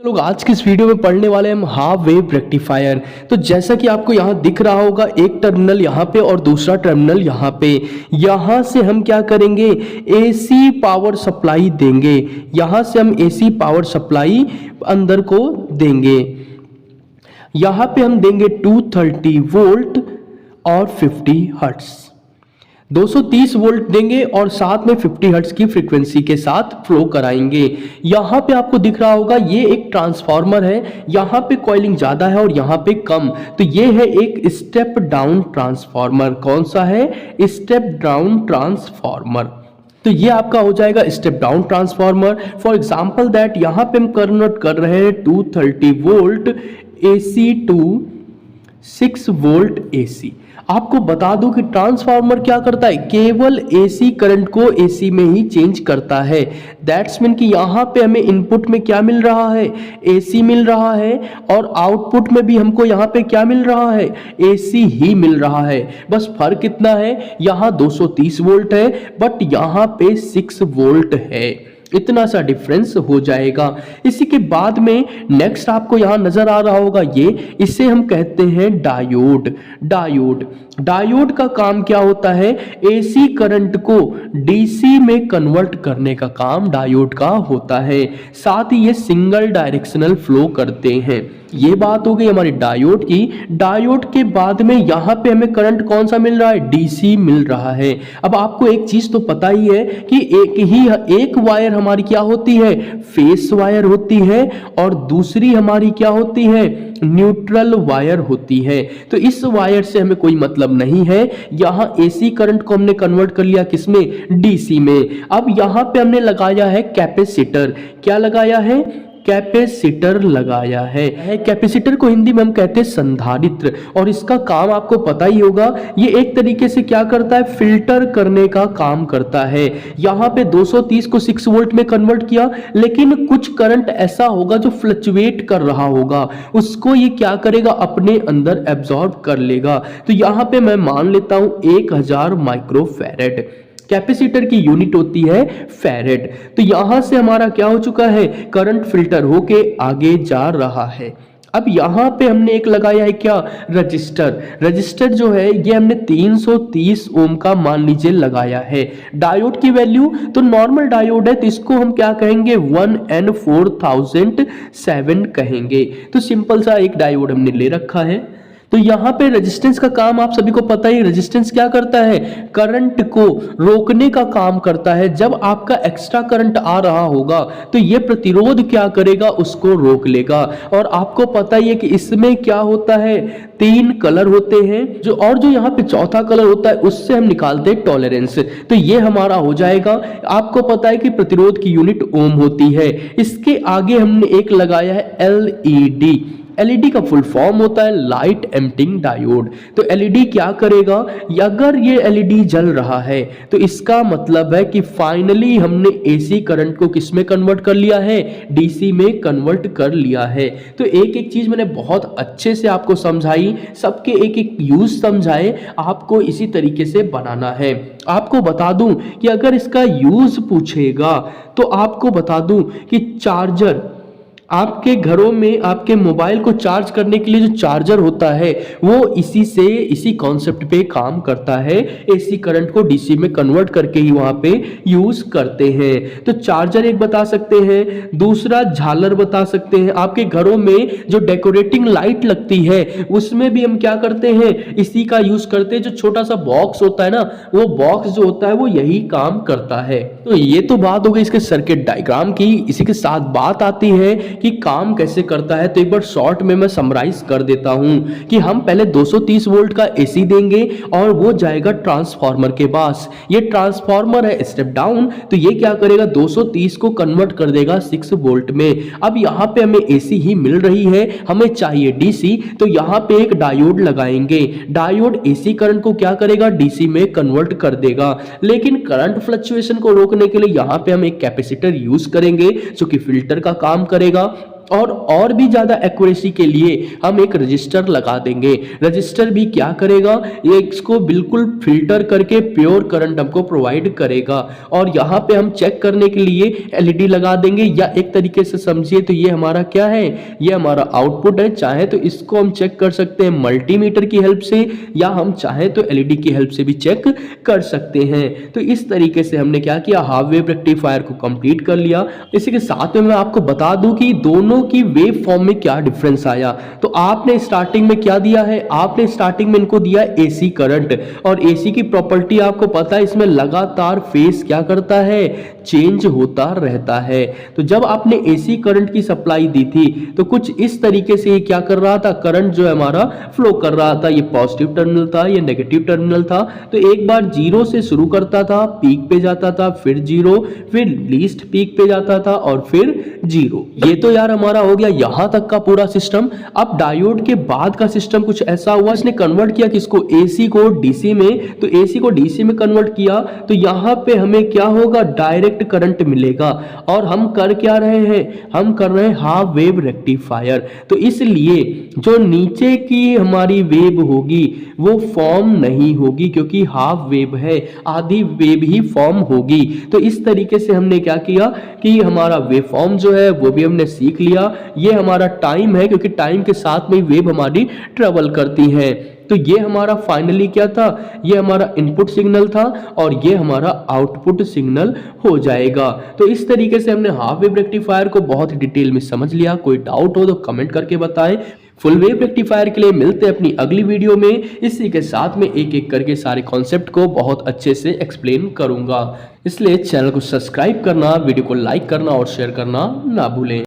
लोग आज की इस वीडियो में पढ़ने वाले हैं हम हाफ वेव रेक्टिफायर। तो जैसा कि आपको यहाँ दिख रहा होगा, एक टर्मिनल यहाँ पे और दूसरा टर्मिनल यहाँ पे। यहाँ से हम क्या करेंगे, एसी पावर सप्लाई देंगे। यहाँ से हम एसी पावर सप्लाई अंदर को देंगे। यहाँ पे हम देंगे 230 वोल्ट और 50 हर्ट्ज। 230 वोल्ट देंगे और साथ में 50 हर्ट्ज की फ्रीक्वेंसी के साथ फ्लो कराएंगे। यहाँ पे आपको दिख रहा होगा ये एक ट्रांसफार्मर है, यहाँ पे कॉइलिंग ज़्यादा है और यहाँ पे कम। तो ये है एक स्टेप डाउन ट्रांसफार्मर। कौन सा है? Step down transformer. तो ये आपका हो जाएगा step down transformer. For example that यहाँ पे हम कन्वर्ट कर रहे हैं 230 volt AC to 6 volt AC। आपको बता दूं कि ट्रांसफार्मर क्या करता है, केवल AC करंट को AC में ही चेंज करता है। दैट्स मीन कि यहाँ पे हमें इनपुट में क्या मिल रहा है, AC मिल रहा है, और आउटपुट में भी हमको यहाँ पे क्या मिल रहा है, AC ही मिल रहा है। बस फर्क कितना है, यहाँ 230 वोल्ट है बट यहाँ पे 6 वोल्ट है। इतना सा डिफरेंस हो जाएगा। इसी के बाद में नेक्स्ट आपको यहां नजर आ रहा होगा ये, इसे हम कहते हैं डायोड। डायोड का काम क्या होता है, AC करंट को DC में कन्वर्ट करने का काम डायोड का होता है। साथ ही ये सिंगल डायरेक्शनल फ्लो करते हैं। ये बात हो गई हमारी डायोड की। डायोड के बाद में यहाँ पे हमें करंट कौन सा मिल रहा है, DC मिल रहा है। अब आपको एक चीज तो पता ही है कि एक वायर हमारी क्या होती है, फेस वायर होती है, और दूसरी हमारी क्या होती है, न्यूट्रल वायर होती है। तो इस वायर से हमें कोई मतलब नहीं है। यहाँ AC करंट को हमने कन्वर्ट कर लिया किसमें, DC में। अब यहाँ पे हमने लगाया है कैपेसिटर। क्या लगाया है, कैपेसिटर लगाया है। कैपेसिटर को हिंदी में हम कहते हैं संधारित्र, और इसका काम आपको पता ही होगा, ये एक तरीके से क्या करता है, फिल्टर करने का काम करता है। यहाँ पे 230 को 6 वोल्ट में कन्वर्ट किया, लेकिन कुछ करंट ऐसा होगा जो फ्लक्चुएट कर रहा होगा, उसको ये क्या करेगा, अपने अंदर एब्जॉर्ब कर लेगा। तो यहाँ पे मैं मान लेता हूं 1000 माइक्रोफैरेड। कैपेसिटर की यूनिट होती है फैरेड। तो यहां से हमारा क्या हो चुका है, करंट फिल्टर होके आगे जा रहा है। अब यहां पे हमने एक लगाया है क्या, रजिस्टर जो है ये हमने 330 ओम का मान लीजिए लगाया है। डायोड की वैल्यू तो नॉर्मल डायोड है, तो इसको हम क्या कहेंगे, 1N4007 कहेंगे। तो सिंपल सा एक डायोड हमने ले रखा है। तो यहाँ पे रेजिस्टेंस का काम आप सभी को पता ही, रेजिस्टेंस क्या करता है, करंट को रोकने का काम करता है। जब आपका एक्स्ट्रा करंट आ रहा होगा तो ये प्रतिरोध क्या करेगा, उसको रोक लेगा। और आपको पता ही है कि इसमें क्या होता है, 3 कलर होते हैं, जो यहाँ पे चौथा कलर होता है उससे हम निकालते हैं टॉलरेंस। तो ये हमारा हो जाएगा। आपको पता है कि प्रतिरोध की यूनिट ओम होती है। इसके आगे हमने एक लगाया है LED का फुल फॉर्म होता है लाइट एमिटिंग डायोड। तो LED क्या करेगा, अगर ये LED जल रहा है तो इसका मतलब है कि फाइनली हमने AC करंट को किस में कन्वर्ट कर लिया है, DC में कन्वर्ट कर लिया है। तो एक एक चीज मैंने बहुत अच्छे से आपको समझाई, सबके एक एक यूज समझाए, आपको इसी तरीके से बनाना है। आपको बता दूं कि अगर इसका यूज पूछेगा तो आपको बता दूं कि चार्जर, आपके घरों में आपके मोबाइल को चार्ज करने के लिए जो चार्जर होता है वो इसी कॉन्सेप्ट पे काम करता है। AC करंट को DC में कन्वर्ट करके ही वहां पे यूज करते हैं। तो चार्जर एक बता सकते हैं, दूसरा झालर बता सकते हैं। आपके घरों में जो डेकोरेटिंग लाइट लगती है उसमें भी हम क्या करते हैं, इसी का यूज करते हैं। जो छोटा सा बॉक्स होता है ना, वो बॉक्स जो होता है वो यही काम करता है। तो ये तो बात हो गई इसके सर्किट डायग्राम की। इसी के साथ बात आती है कि काम कैसे करता है। तो एक बार शॉर्ट में मैं समराइज कर देता हूं कि हम पहले 230 वोल्ट का AC देंगे और वो जाएगा ट्रांसफार्मर के पास। ये ट्रांसफार्मर है स्टेप डाउन, तो ये क्या करेगा, 230 को कन्वर्ट कर देगा 6 वोल्ट में। अब यहां पे हमें AC ही मिल रही है, हमें चाहिए DC, तो यहां पे एक डायोड लगाएंगे। डायोड AC करंट को क्या करेगा, DC में कन्वर्ट कर देगा। लेकिन करंट फ्लक्चुएशन को रोकने के लिए यहां पे हम एक कैपेसिटर यूज करेंगे जो कि फिल्टर का काम करेगा। और भी ज़्यादा एक्यूरेसी के लिए हम एक रजिस्टर लगा देंगे। रजिस्टर भी क्या करेगा, ये इसको बिल्कुल फिल्टर करके प्योर करंट हमको प्रोवाइड करेगा। और यहाँ पे हम चेक करने के लिए एलईडी लगा देंगे, या एक तरीके से समझिए तो ये हमारा क्या है, ये हमारा आउटपुट है। चाहे तो इसको हम चेक कर सकते हैं मल्टीमीटर की हेल्प से, या हम चाहे तो एलईडी की हेल्प से भी चेक कर सकते हैं। तो इस तरीके से हमने क्या किया, हाफ वेव रेक्टिफायर को कंप्लीट कर लिया। इसी के साथ में मैं आपको बता दूं कि दोनों की वेव फॉर्म में क्या डिफरेंस आया। तो आपने स्टार्टिंग में क्या दिया है, आपने स्टार्टिंग में इनको दिया एसी करंट, और एसी की प्रॉपर्टी आपको पता है, इसमें लगातार फेज क्या करता है, चेंज होता रहता है। तो जब आपने एसी करंट की सप्लाई दी थी तो कुछ इस तरीके से ये क्या कर रहा था, करंट जो है हमारा फ्लो कर रहा था। ये पॉजिटिव टर्मिनल था, ये नेगेटिव टर्मिनल था। तो एक बार जीरो से शुरू करता था, पीक पे जाता था, फिर जीरो, फिर लीस्ट पीक पे जाता था, और फिर जीरो। ये तो यार हमारा हो गया यहां तक का पूरा सिस्टम। अब डायोड के बाद का सिस्टम कुछ ऐसा हुआ, इसने कन्वर्ट किया किसको, एसी को डीसी में। तो एसी को डीसी में कन्वर्ट किया तो यहां पे हमें क्या होगा, डायरेक्ट करंट मिलेगा। और हम कर क्या रहे हैं, हम कर रहे हैं हाफ वेव रेक्टिफायर। तो इसलिए जो नीचे की हमारी वेव होगी वो फॉर्म नहीं होगी, क्योंकि हाफ वेव है, आधी वेव ही फॉर्म होगी। तो इस तरीके से हमने क्या किया कि हमारा वेव फॉर्म जो है वो भी हमने सीख लिया। ये हमारा टाइम है, क्योंकि टाइम के साथ में वेव हमारी ट्रेवल करती है। तो ये हमारा फाइनली क्या था, ये हमारा इनपुट सिग्नल था, और ये हमारा आउटपुट सिग्नल हो जाएगा। तो इस तरीके से हमने हाफ वेव रेक्टिफायर को बहुत ही डिटेल में समझ लिया। कोई डाउट हो तो कमेंट करके बताएं। फुल वेव रेक्टिफायर के लिए मिलते हैं अपनी अगली वीडियो में। इसी के साथ में एक एक करके सारे कॉन्सेप्ट को बहुत अच्छे से एक्सप्लेन करूंगा। इसलिए चैनल को सब्सक्राइब करना, वीडियो को लाइक करना और शेयर करना ना भूलें।